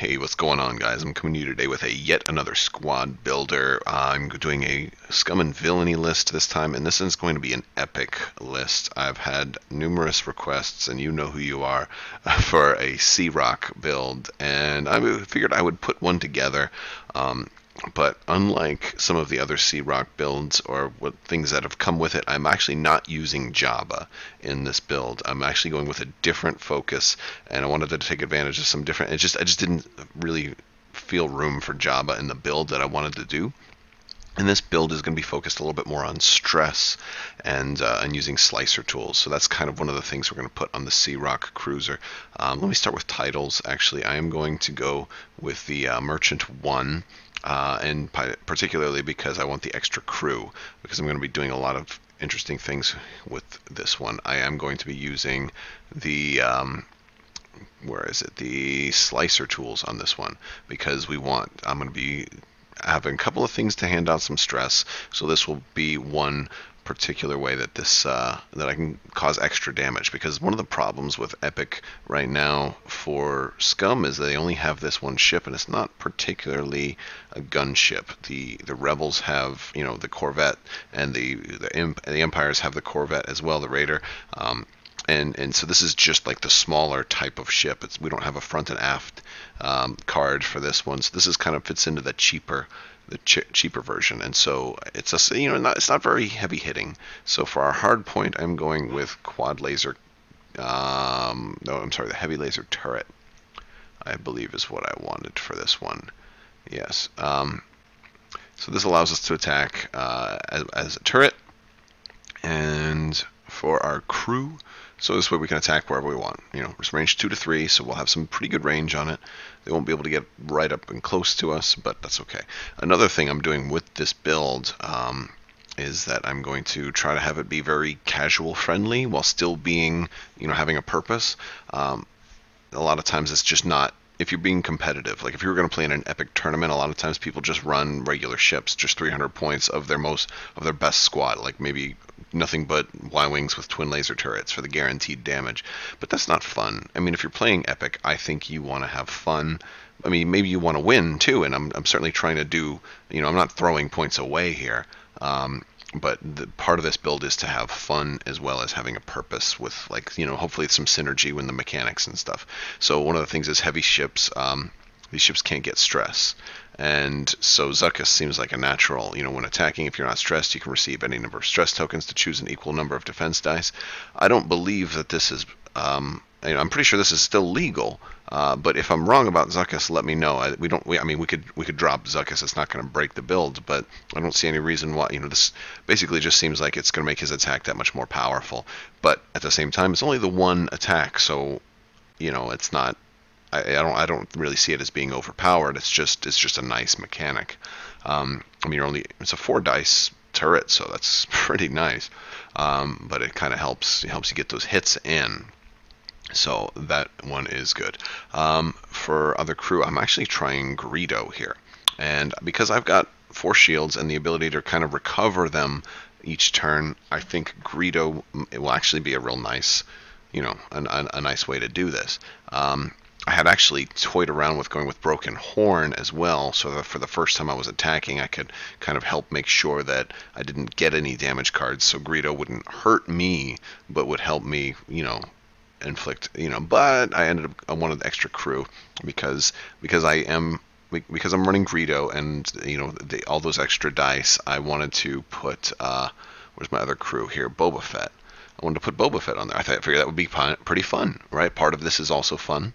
Hey, what's going on, guys? I'm coming to you today with a yet another squad builder. I'm doing a Scum and Villainy list this time, and this is going to be an epic list. I've had numerous requests, and you know who you are, for a C-ROC build, and I figured I would put one together. But unlike some of the other C-ROC builds or what things that have come with it, I'm actually not using Java in this build. I'm actually going with a different focus, and I wanted to take advantage of some different. I just didn't really feel room for Java in the build that I wanted to do. And this build is going to be focused a little bit more on stress and using slicer tools. So that's kind of one of the things we're going to put on the C-ROC Cruiser. Let me start with titles. Actually, I am going to go with the Merchant 1. And particularly because I want the extra crew, because I'm going to be doing a lot of interesting things with this one. I am going to be using the the slicer tools on this one, because I'm going to be having a couple of things to hand out some stress, so this will be one particular way that that I can cause extra damage, because one of the problems with Epic right now for Scum is they only have this one ship, and it's not particularly a gunship. The Rebels have, you know, the Corvette, and the Empires have the Corvette as well, the Raider. And so this is just like the smaller type of ship. We don't have a front and aft card for this one, so this is kind of fits into the cheaper version, and so it's it's not very heavy hitting. So for our hard point, I'm going with quad laser. No, I'm sorry, the heavy laser turret, I believe, is what I wanted for this one. Yes. So this allows us to attack as a turret, and for our crew, so this way we can attack wherever we want. You know, it's range 2 to 3, so we'll have some pretty good range on it. They won't be able to get right up and close to us, but that's okay. Another thing I'm doing with this build is that I'm going to try to have it be very casual friendly while still being, you know, having a purpose. A lot of times it's just not. If you're being competitive, like if you were going to play in an epic tournament, a lot of times people just run regular ships, just 300 points of their best squad, like maybe nothing but Y-wings with twin laser turrets for the guaranteed damage. But that's not fun. I mean, if you're playing epic, I think you want to have fun. I mean, maybe you want to win too, and I'm certainly trying to do, you know, I'm not throwing points away here. But the part of this build is to have fun as well as having a purpose with, like, you know, hopefully some synergy with the mechanics and stuff. So one of the things is heavy ships. These ships can't get stress. And so Zuckuss seems like a natural, you know, when attacking, if you're not stressed, you can receive any number of stress tokens to choose an equal number of defense dice. I don't believe that this is, I'm pretty sure this is still legal, but if I'm wrong about Zuckuss, let me know. I mean, we could drop Zuckuss. It's not going to break the build, but I don't see any reason why. You know, this basically just seems like it's going to make his attack that much more powerful. But at the same time, it's only the one attack, so, you know, it's not. I don't really see it as being overpowered. It's just a nice mechanic. I mean, it's a 4 dice turret, so that's pretty nice. But it kind of helps you get those hits in. So that one is good. For other crew, I'm actually trying Greedo here, and because I've got 4 shields and the ability to kind of recover them each turn, I think Greedo, it will actually be a real nice, you know, a nice way to do this. I had actually toyed around with going with Broken Horn as well, so that for the first time I was attacking, I could kind of help make sure that I didn't get any damage cards, so Greedo wouldn't hurt me, but would help me, you know, inflict, you know. But I wanted extra crew because I'm running Greedo, and, you know, all those extra dice, I wanted to put, where's my other crew here? Boba Fett. I wanted to put Boba Fett on there. I figured that would be pretty fun, right? Part of this is also fun.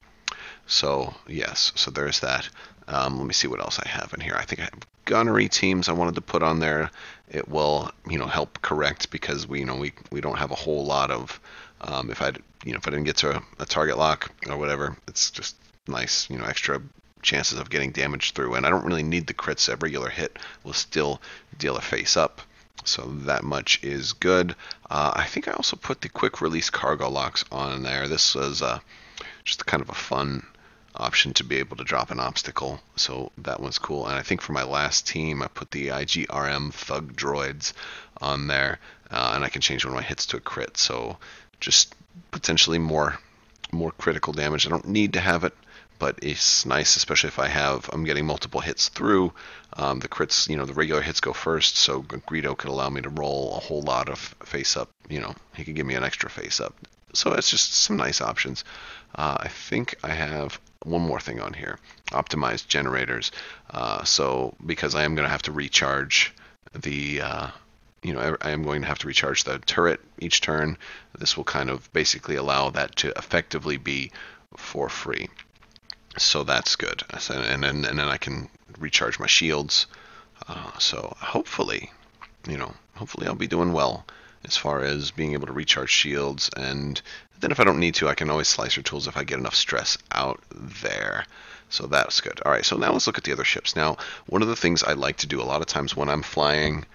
So, yes, so there's that. Let me see what else I have in here. I think I have gunnery teams I wanted to put on there. It will, you know, help correct, because we don't have a whole lot of, if I didn't get to a target lock or whatever, it's just nice, you know, extra chances of getting damage through. And I don't really need the crits. A regular hit will still deal a face up. So that much is good. I think I also put the quick release cargo locks on there. This was just kind of a fun option to be able to drop an obstacle, so that one's cool. And I think for my last team, I put the IGRM Thug Droids on there, and I can change one of my hits to a crit, so just potentially more critical damage. I don't need to have it, but it's nice, especially if I'm getting multiple hits through. The crits, the regular hits go first, so Greedo could allow me to roll a whole lot of face up. He could give me an extra face up. So it's just some nice options. I think I have one more thing on here, optimized generators. So because I am going to have to recharge the, I am going to have to recharge the turret each turn. This will kind of basically allow that to effectively be for free. So that's good. And then I can recharge my shields. So hopefully I'll be doing well as far as being able to recharge shields, and then if I don't need to, I can always slicer tools if I get enough stress out there. So that's good. All right, so now let's look at the other ships. Now, one of the things I like to do a lot of times when I'm flying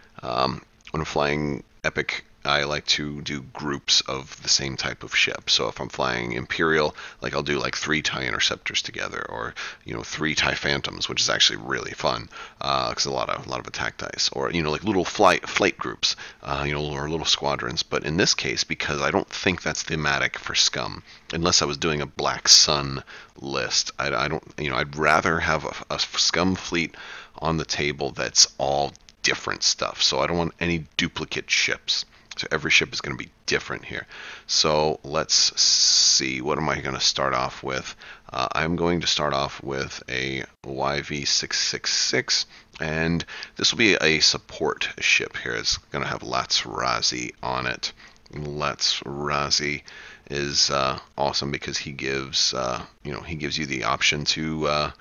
Epic, I like to do groups of the same type of ship. So if I'm flying Imperial, like I'll do like 3 TIE Interceptors together, or 3 TIE Phantoms, which is actually really fun because a lot of attack dice, or like little flight groups, or little squadrons. But in this case, because I don't think that's thematic for Scum, unless I was doing a Black Sun list, I don't, I'd rather have a Scum fleet on the table that's all different stuff. So I don't want any duplicate ships. So every ship is going to be different here. So let's see, what am I going to start off with? I'm going to start off with a YV666, and this will be a support ship here. It's going to have Latz-Razi on it. Latz-Razi is awesome because he gives you the option to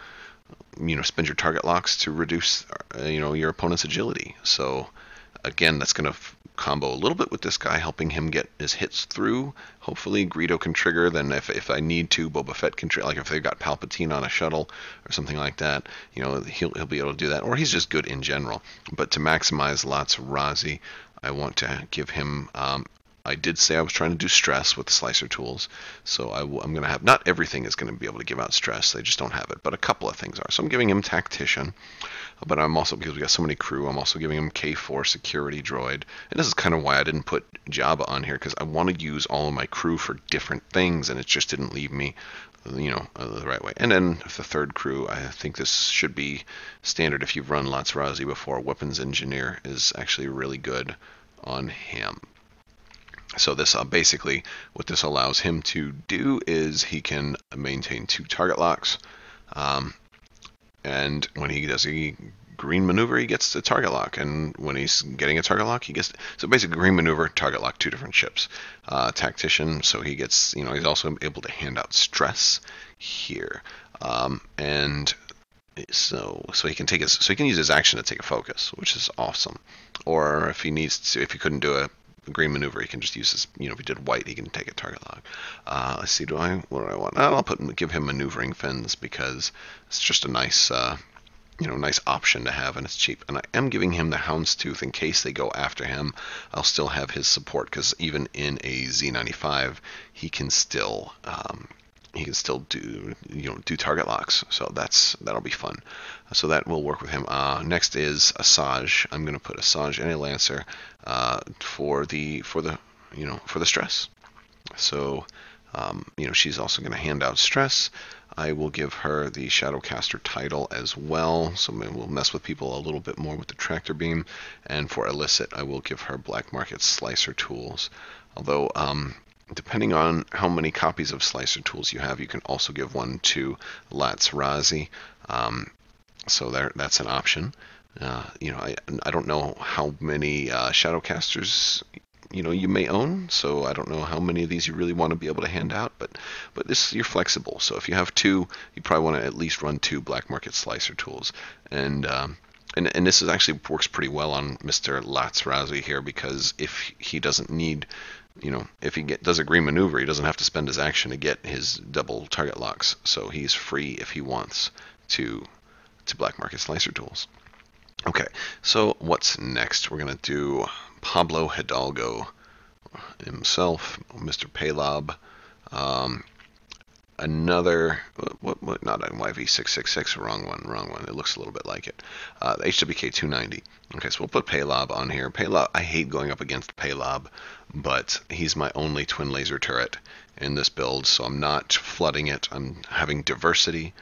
spend your target locks to reduce your opponent's agility. So again, that's going to combo a little bit with this guy, helping him get his hits through. Hopefully Greedo can trigger, then if I need to, Boba Fett can trigger, like if they've got Palpatine on a shuttle or something like that, he'll be able to do that, or he's just good in general. But to maximize Latz-Razi, I want to give him, I did say I was trying to do stress with the slicer tools, so I'm going to have, not everything is going to be able to give out stress, they just don't have it, but a couple of things are. So I'm giving him Tactician, but I'm also, because we got so many crew, I'm also giving him K4 Security Droid. And this is kind of why I didn't put Jabba on here, because I want to use all of my crew for different things, and it just didn't leave me, the right way. And then the third crew, I think this should be standard if you've run Latz-Razi before. Weapons Engineer is actually really good on him. So this basically, what this allows him to do is he can maintain 2 target locks, and when he does a green maneuver, he gets the target lock, and when he's getting a target lock, he gets, so basically green maneuver, target lock, 2 different ships. Tactician, so he gets, he's also able to hand out stress here, and so he can use his action to take a focus, which is awesome. Or if he needs to, if he couldn't do a green maneuver, he can just use his, if he did white, he can take a target lock. Let's see, what do I want? I'll give him maneuvering fins, because it's just a nice, nice option to have, and it's cheap. And I am giving him the Houndstooth in case they go after him. I'll still have his support, because even in a Z95, he can still do target locks, so that'll be fun. So that will work with him. Next is Asajj. I'm going to put Asajj and a Lancer for the stress. So she's also going to hand out stress. I will give her the Shadowcaster title as well, so maybe we'll mess with people a little bit more with the tractor beam. And for Illicit, I will give her Black Market Slicer tools. Although depending on how many copies of slicer tools you have, you can also give one to Latz-Razi. So that's an option. I don't know how many Shadowcasters you may own, so I don't know how many of these you really want to be able to hand out, but this, you're flexible. So if you have 2, you probably want to at least run 2 Black Market Slicer tools. And this is actually works pretty well on Mr. Latz-Razi here, because if he doesn't need, if he does a green maneuver, he doesn't have to spend his action to get his double target locks. So he's free if he wants to Black Market Slicer tools. Okay, so what's next? We're going to do Pablo Hidalgo himself, Mr. Paylob. Another, not a YV666, wrong one. It looks a little bit like it. The HWK 290. Okay, so we'll put Paylob on here. Paylob, I hate going up against Paylob, but he's my only twin laser turret, in this build, so I'm not flooding it. I'm having diversity.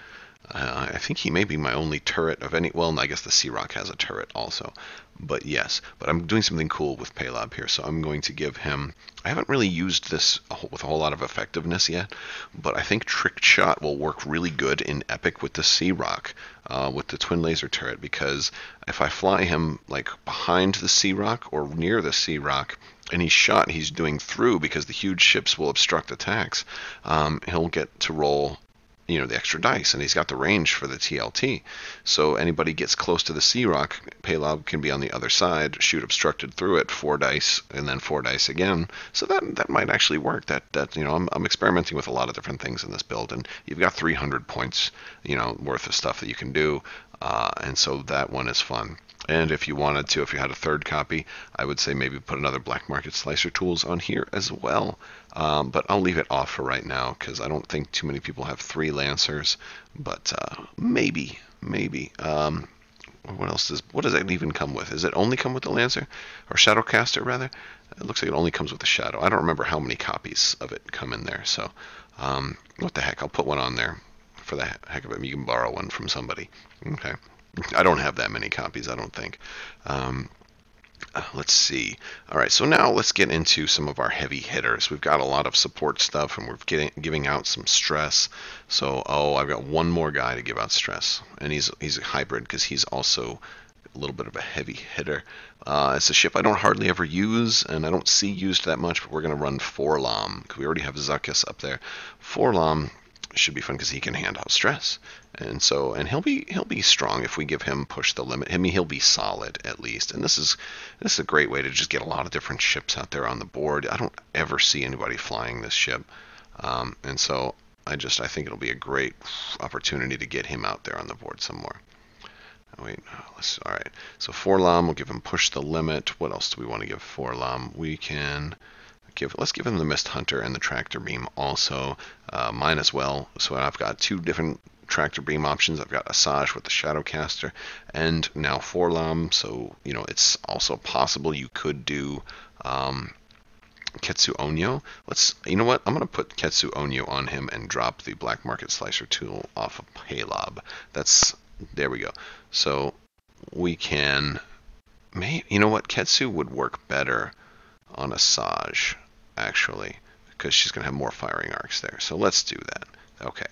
I think he may be my only turret of any. Well, I guess the C-ROC has a turret also. But yes, but I'm doing something cool with Paylob here, so I'm going to give him. I haven't really used this with a whole lot of effectiveness yet, but I think Trick Shot will work really good in Epic with the C-ROC, with the twin laser turret, because if I fly him like behind the C-ROC or near the C-ROC, and he's shot, he's doing through because the huge ships will obstruct attacks. He'll get to roll the extra dice, and he's got the range for the TLT. So anybody gets close to the C-ROC, Paylob can be on the other side, shoot obstructed through it, 4 dice, and then 4 dice again. So that might actually work. I'm experimenting with a lot of different things in this build, and you've got 300 points, worth of stuff that you can do, and so that one is fun. And if you wanted to, if you had a third copy, I would say maybe put another Black Market Slicer tools on here as well. But I'll leave it off for right now because I don't think too many people have 3 Lancers. But maybe. What does that even come with? Does it only come with the Lancer? Or Shadowcaster, rather? It looks like it only comes with the Shadow. I don't remember how many copies of it come in there. So what the heck? I'll put one on there for the heck of it. You can borrow one from somebody. Okay. I don't have that many copies, I don't think. Let's see. All right, so now let's get into some of our heavy hitters. We've got a lot of support stuff, and we're giving out some stress. So, I've got one more guy to give out stress, and he's a hybrid because he's also a little bit of a heavy hitter. It's a ship I don't hardly ever use, and I don't see used that much, but we're going to run Forlom because we already have Zuckuss up there. Forlom should be fun because he can handle stress, and he'll be strong if we give him push the limit. I mean, he'll be solid at least, and this is a great way to just get a lot of different ships out there on the board. I don't ever see anybody flying this ship, and so I think it'll be a great opportunity to get him out there on the board some more. All right. So Forlom, we'll give him push the limit. What else do we want to give Forlom? Let's give him the Mist Hunter and the Tractor Beam also. Mine as well. So I've got 2 different Tractor Beam options. I've got Asajj with the Shadowcaster and now Forlom. So, it's also possible you could do Ketsu Onyo. You know what? I'm going to put Ketsu Onyo on him and drop the Black Market Slicer tool off of Paylob. There we go. So we can, you know what? Ketsu would work better on Asajj, actually, because she's going to have more firing arcs there. So let's do that. Okay,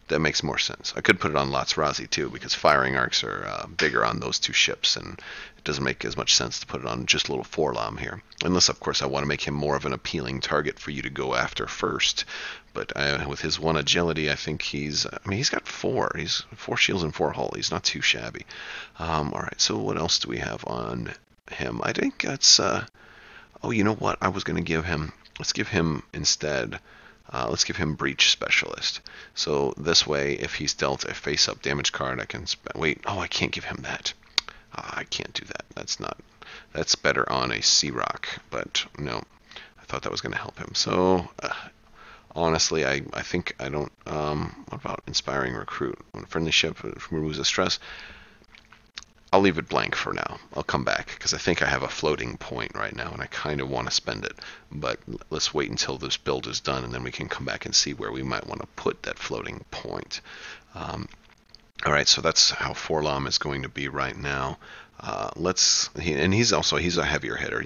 that makes more sense. I could put it on Latsrazi too, because firing arcs are bigger on those 2 ships, and it doesn't make as much sense to put it on just a little Forlom here. Unless, of course, I want to make him more of an appealing target for you to go after first. But with his 1 agility, I think he's got 4. He's 4 shields and 4 hull. He's not too shabby. All right, so what else do we have on him? I think that's... you know what? I was going to give him... Let's give him instead... let's give him Breach Specialist. So this way, if he's dealt a face-up damage card, I can... Wait, I can't give him that. I can't do that. That's better on a C-ROC, but no. I thought that was going to help him. So, honestly, I think I don't... what about Inspiring Recruit? When a friendly ship removes a stress... I'll leave it blank for now. I'll come back because I think I have a floating point right now and I kind of want to spend it. But let's wait until this build is done and then we can come back and see where we might want to put that floating point. All right, so that's how Forlom is going to be right now. He's a heavier hitter.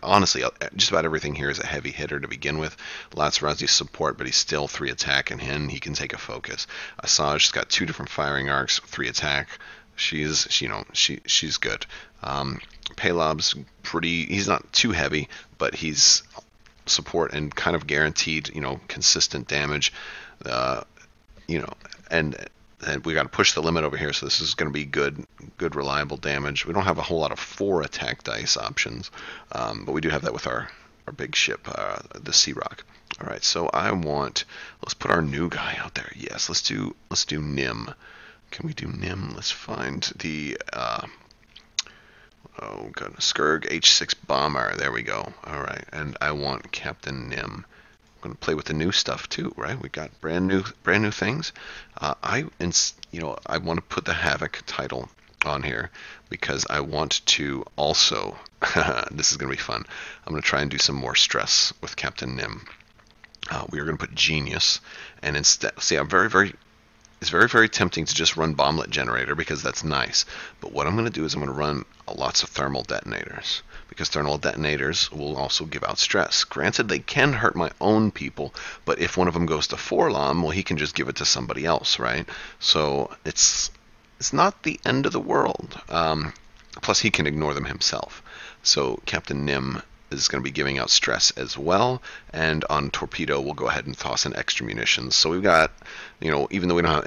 Honestly, just about everything here is a heavy hitter to begin with. Latsrazi's support, but he's still 3 attack, and he can take a focus. Asajj's got 2 different firing arcs, 3 attack. She's good. Paylob's he's not too heavy, but he's support and kind of guaranteed, consistent damage. And we got to push the limit over here, so this is going to be good, reliable damage. We don't have a whole lot of 4 attack dice options, but we do have that with our big ship, the C-ROC. All right, so let's put our new guy out there. Yes, let's do Nim. Can we do Nim? Let's find the, Skurg H6 Bomber. There we go. All right, and I want Captain Nim. I'm going to play with the new stuff too, right? We got brand new things. I want to put the Havoc title on here because I want to also, this is going to be fun. I'm going to try and do some more stress with Captain Nim. we are going to put Genius, and instead, see, it's very, very tempting to just run Bomblet Generator because that's nice. But what I'm going to do is I'm going to run lots of Thermal Detonators, because Thermal Detonators will also give out stress. Granted, they can hurt my own people, but if one of them goes to Forlom, well, he can just give it to somebody else, right? So it's not the end of the world. Plus, he can ignore them himself. So Captain Nim is going to be giving out stress as well, and on Torpedo we'll go ahead and toss in extra munitions. So we've got, even though we don't have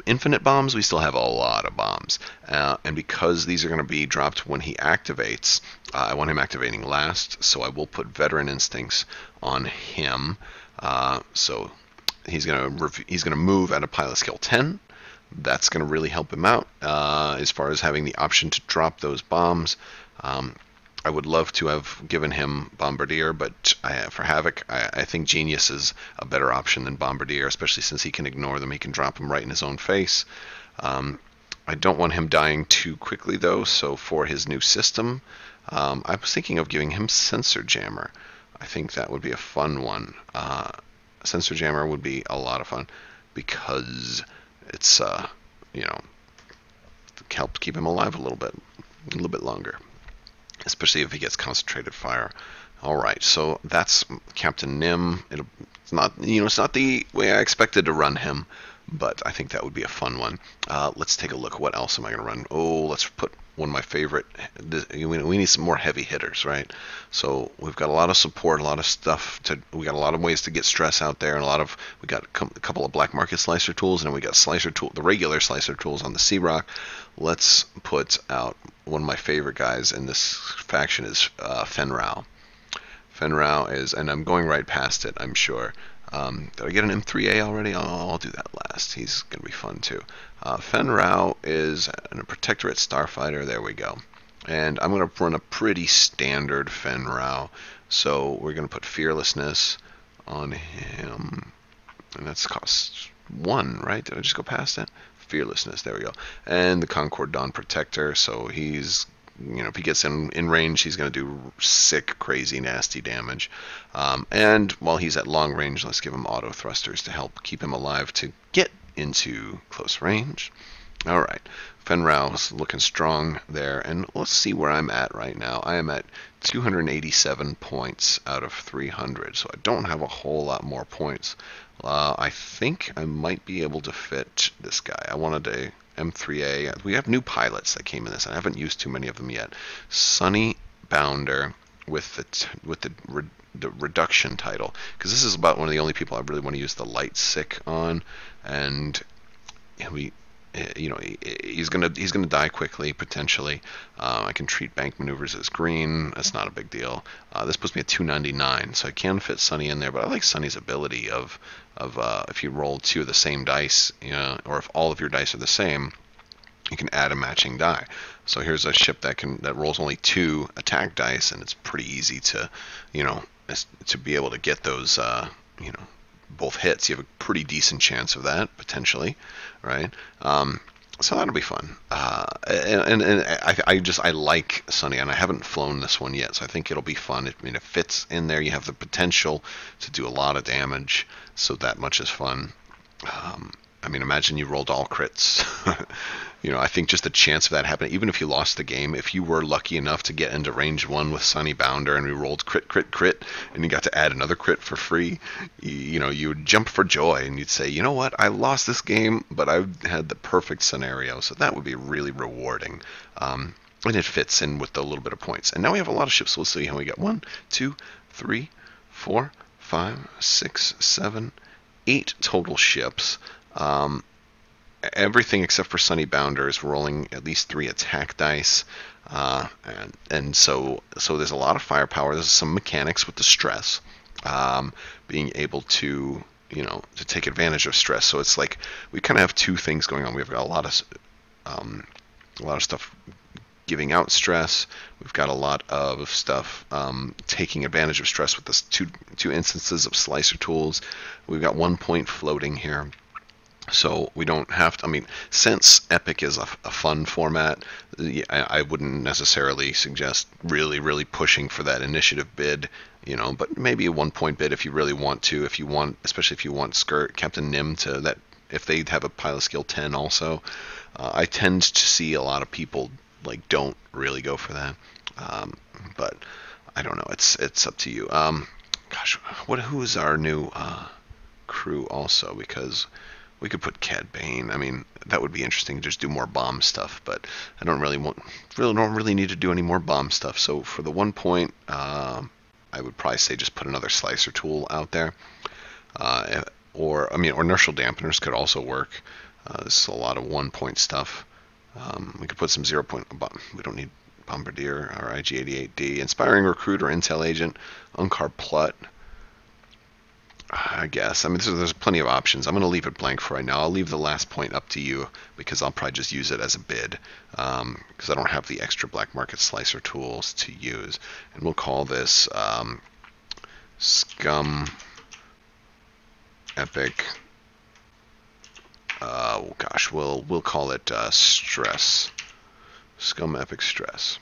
infinite bombs, we still have a lot of bombs, and because these are going to be dropped when he activates, I want him activating last, so I will put Veteran Instincts on him. So he's going to move at a pilot skill 10. That's going to really help him out as far as having the option to drop those bombs. I would love to have given him Bombardier, but for Havoc, I think Genius is a better option than Bombardier, especially since he can ignore them. He can drop them right in his own face. I don't want him dying too quickly, though, so for his new system, I was thinking of giving him Sensor Jammer. I think that would be a fun one. Sensor Jammer would be a lot of fun because it's, help keep him alive a little bit longer, especially if he gets concentrated fire. All right, so that's Captain Nim. It's not the way I expected to run him, but I think that would be a fun one. Let's take a look. What else am I going to run? Oh, let's put one of my favorite. We need some more heavy hitters, right? So we've got a lot of support, a lot of stuff we got a lot of ways to get stress out there, and we got a couple of black market slicer tools, and then we got the regular slicer tools on the C-ROC. Let's put out one of my favorite guys in this faction is Fenrau. Fenrau is, and I'm going right past it, I'm sure. Did I get an M3A already? I'll do that last. He's going to be fun too. Fenrau is a Protectorate Starfighter. There we go. And I'm going to run a pretty standard Fenrau. So we're going to put Fearlessness on him. And that's cost 1, right? Did I just go past it? Fearlessness, there we go. And the Concord Dawn Protector, so he's, if he gets in range, he's going to do sick, crazy, nasty damage. And while he's at long range, let's give him auto thrusters to help keep him alive to get into close range. All right, Fenrau's looking strong there, and let's see where I'm at right now. I am at 287 points out of 300, so I don't have a whole lot more points. I think I might be able to fit this guy. I wanted a M3A. We have new pilots that came in this. I haven't used too many of them yet. Sunny Bounder with the reduction title, because this is about one of the only people I really want to use the light sick on, and he's gonna die quickly potentially. I can treat bank maneuvers as green. That's not a big deal. This puts me at 299, so I can fit Sunny in there. But I like Sunny's ability of if you roll 2 of the same dice, or if all of your dice are the same, you can add a matching die. So here's a ship that rolls only 2 attack dice, and it's pretty easy to be able to get those both hits. You have a pretty decent chance of that potentially, right? So that'll be fun. And I like Sunny, and I haven't flown this one yet, so I think it'll be fun. It fits in there. You have the potential to do a lot of damage, so that much is fun. Imagine you rolled all crits. I think just the chance of that happening, even if you lost the game, if you were lucky enough to get into range 1 with Sunny Bounder and we rolled crit, and you got to add another crit for free, you would jump for joy and you'd say, you know what, I lost this game, but I had the perfect scenario. So that would be really rewarding. And it fits in with a little bit of points. And now we have a lot of ships. We'll see how we got 1, 2, 3, 4, 5, 6, 7, 8 total ships. Everything except for Sunny Bounder is rolling at least 3 attack dice, and so there's a lot of firepower. There's some mechanics with the stress, being able to to take advantage of stress. So it's like we kind of have 2 things going on. We've got a lot of stuff giving out stress. We've got a lot of stuff taking advantage of stress with this two instances of slicer tools. We've got 1 point floating here. So we don't have to, I mean, since Epic is a fun format, I wouldn't necessarily suggest really pushing for that initiative bid, but maybe a 1 point bid if you really want to, especially if you want Skirt, Captain Nim to that, if they have a pilot skill 10 also. I tend to see a lot of people like don't really go for that. But I don't know, it's up to you. Gosh, who is our new crew also? Because we could put Cad Bane. I mean, that would be interesting to just do more bomb stuff, but I don't really need to do any more bomb stuff. So for the 1 point, I would probably say just put another slicer tool out there. Or inertial dampeners could also work. This is a lot of 1 point stuff. We could put some 0 point. We don't need Bombardier or IG-88D. Inspiring Recruit or Intel Agent. Unkar Plut. I guess. I mean, there's plenty of options. I'm going to leave it blank for right now. I'll leave the last point up to you because I'll probably just use it as a bid because I don't have the extra black market slicer tools to use. And we'll call this Scum Epic. We'll call it Stress. Scum Epic Stress.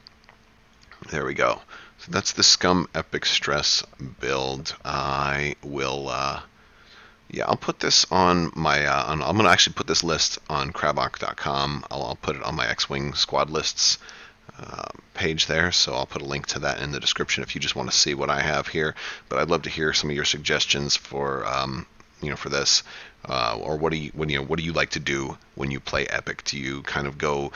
There we go. So that's the Scum Epic Stress build. I will, I'll put this on my, I'm going to actually put this list on Crabbok.com. I'll put it on my X-Wing squad lists page there, so I'll put a link to that in the description if you just want to see what I have here. But I'd love to hear some of your suggestions for, for this. Or what do you like to do when you play Epic? Do you kind of go,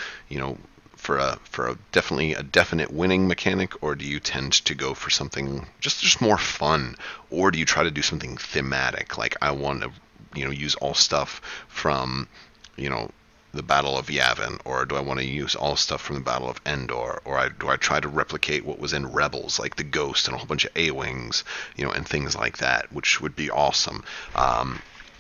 for a definite winning mechanic, or do you tend to go for something just more fun, or do you try to do something thematic, like I want to use all stuff from the Battle of Yavin, or do I want to use all stuff from the Battle of Endor, or do I try to replicate what was in Rebels, like the Ghost and a whole bunch of A-Wings, and things like that, which would be awesome.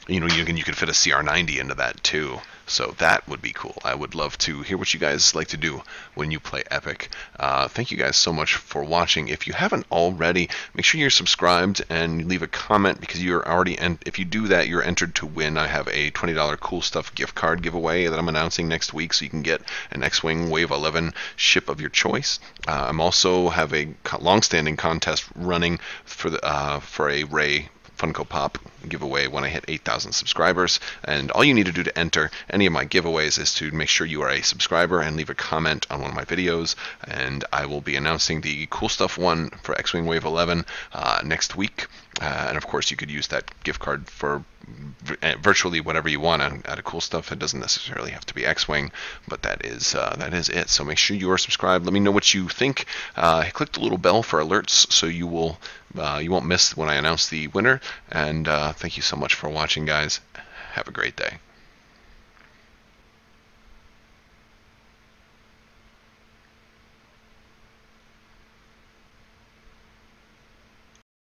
You could fit a CR90 into that too. So that would be cool. I would love to hear what you guys like to do when you play Epic. Thank you guys so much for watching. If you haven't already, make sure you're subscribed and leave a comment because you're already, and if you do that, you're entered to win. I have a $20 Cool Stuff gift card giveaway that I'm announcing next week, so you can get an X-Wing Wave 11 ship of your choice. I'm also have a long-standing contest running for a Ray Funko Pop giveaway when I hit 8,000 subscribers, and all you need to do to enter any of my giveaways is to make sure you are a subscriber and leave a comment on one of my videos, and I will be announcing the Cool Stuff one for X-Wing Wave 11 next week. And of course you could use that gift card for virtually whatever you want out of Cool Stuff. It doesn't necessarily have to be X-Wing, but that is it. So make sure you are subscribed. Let me know what you think. Click the little bell for alerts so you won't miss when I announce the winner. And thank you so much for watching, guys. Have a great day.